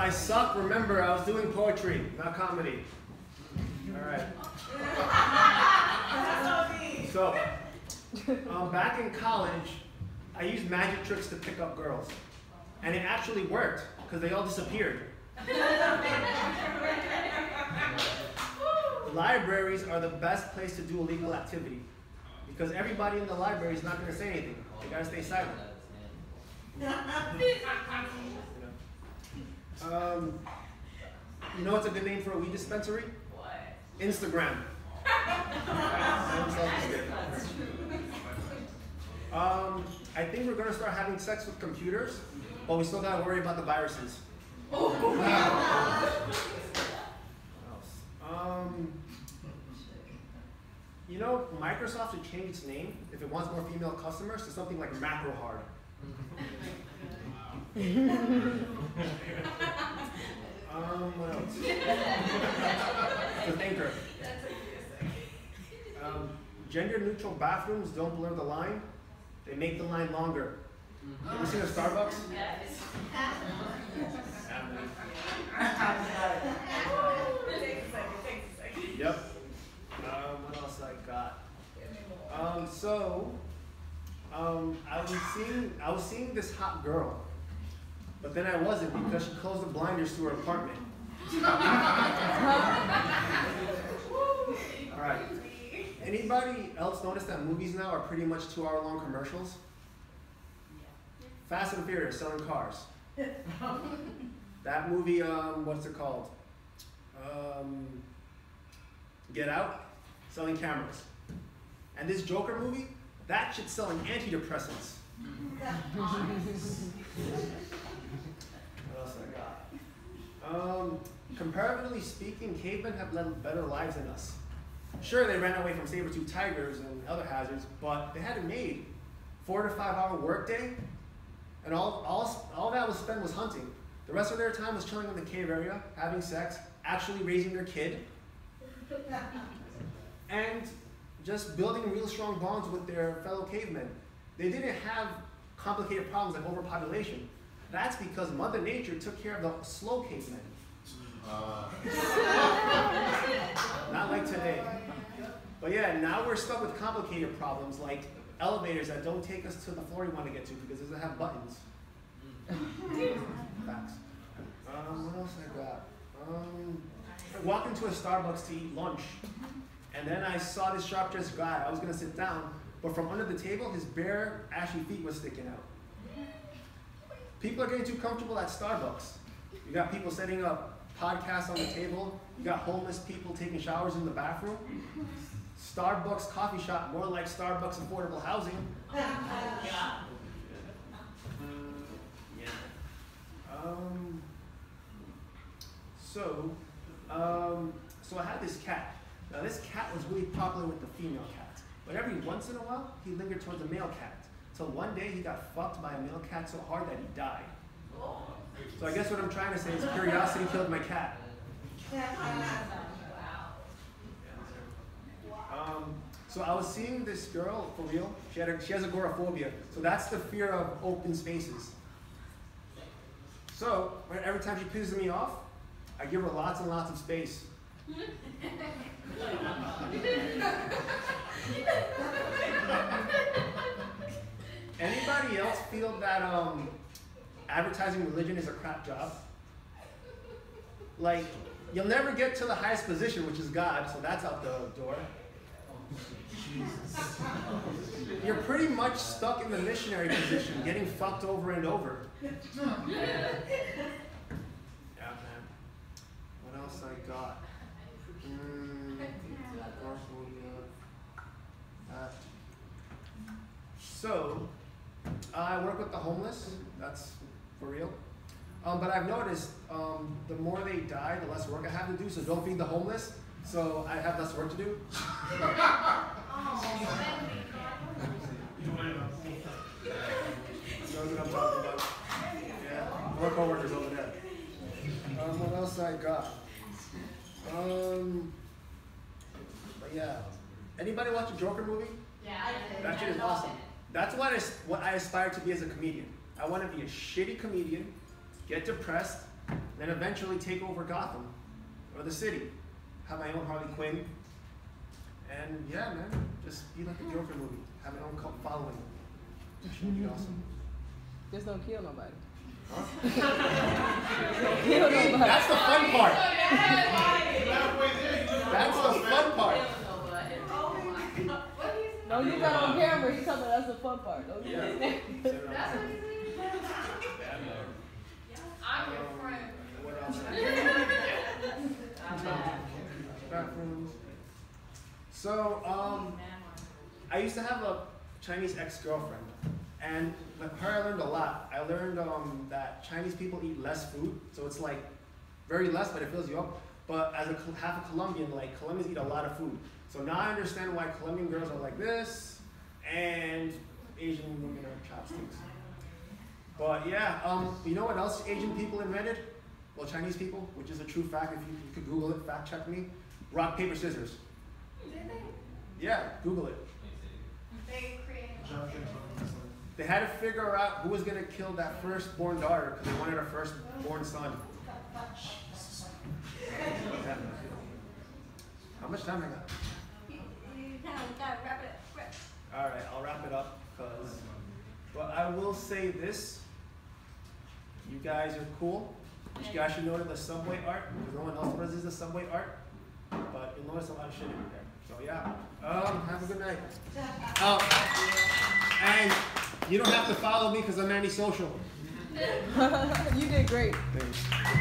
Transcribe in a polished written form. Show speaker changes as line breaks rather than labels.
I suck, remember I was doing poetry, not comedy. All right. So, back in college, I used magic tricks to pick up girls. And it actually worked, because they all disappeared. Libraries are the best place to do illegal activity, because everybody in the library is not going to say anything. They got to stay silent. You know what's a good name for a weed dispensary? What? Instagram. I think we're going to start having sex with computers, but we still got to worry about the viruses. You know, Microsoft should change its name if it wants more female customers to something like Macro Hard. What else? The thinker. Gender-neutral bathrooms don't blur the line; they make the line longer. Have you seen a Starbucks? Yes. Yep. What else I got? I was seeing this hot girl, but then I wasn't because she closed the blinders to her apartment. All right. Anybody else notice that movies now are pretty much 2-hour-long commercials? Fast and Furious, selling cars. That movie, what's it called? Get Out, selling cameras. And this Joker movie, that shit's selling antidepressants. What else I got? Comparatively speaking, cavemen have led better lives than us. Sure, they ran away from saber-toothed tigers and other hazards, but they had it made. 4 to 5 hour workday, and all that was spent was hunting. The rest of their time was chilling in the cave area, having sex, actually raising their kid, and just building real strong bonds with their fellow cavemen. They didn't have complicated problems like overpopulation. That's because Mother Nature took care of the slow cavemen. Not like today. But yeah, now we're stuck with complicated problems like elevators that don't take us to the floor we want to get to because it doesn't have buttons. Facts. What else I got? I walked into a Starbucks to eat lunch, and then I saw this sharp-dressed guy. I was going to sit down, but from under the table, his bare, ashy feet were sticking out. People are getting too comfortable at Starbucks. You got people setting up podcasts on the table. You got homeless people taking showers in the bathroom. Starbucks coffee shop, more like Starbucks affordable housing. So I had this cat. Now this cat was really popular with the female cats, but every once in a while he lingered towards the male cat. Till one day he got fucked by a male cat so hard that he died. So I guess what I'm trying to say is curiosity killed my cat. So I was seeing this girl, for real, she has agoraphobia. So that's the fear of open spaces. So every time she pisses me off, I give her lots and lots of space. Anybody else feel that advertising religion is a crap job? Like, you'll never get to the highest position, which is God, so that's out the door. You're pretty much stuck in the missionary position, getting fucked over and over. Yeah, man. What else I got? So, I work with the homeless. That's for real. But I've noticed the more they die, the less work I have to do. So don't feed the homeless. So I have less work to do. You know what I'm talking about? Yeah, more coworkers over there. What else I got? But yeah. Anybody watch a Joker movie?
Yeah, I did.
That shit is awesome. That's what I aspire to be as a comedian. I want to be a shitty comedian, get depressed, then eventually take over Gotham, or the city. Have my own Harley Quinn. And yeah, man, just be like a Joker movie. Have my own cult following. That should be awesome.
Just don't kill nobody.
Huh?
Kill nobody.
That's the fun part. That's the fun part.
No, you got on camera. You talking about that's the fun part. Don't
Yeah.
you?
That's what he said. I'm your friend.
What else? Bathrooms. So, I used to have a Chinese ex-girlfriend, and with her I learned a lot. I learned that Chinese people eat less food, so it's like very less, but it fills you up. But as half a Colombian, like Colombians eat a lot of food. So now I understand why Colombian girls are like this, and Asian women are chopsticks. But yeah, you know what else Asian people invented? Well, Chinese people, which is a true fact. If you could Google it, fact check me. Rock, paper, scissors.
Did they?
Yeah, Google it.
They created.
They had to figure out who was gonna kill that firstborn daughter because they wanted a firstborn son. How much time I got?
You gotta wrap it up.
All right, I'll wrap it up but I will say this. You guys are cool. You guys should know the subway art because no one else does the subway art. But you'll notice a lot of shit in there. So yeah, have a good night. And you don't have to follow me because I'm antisocial.
You did great.
Thanks.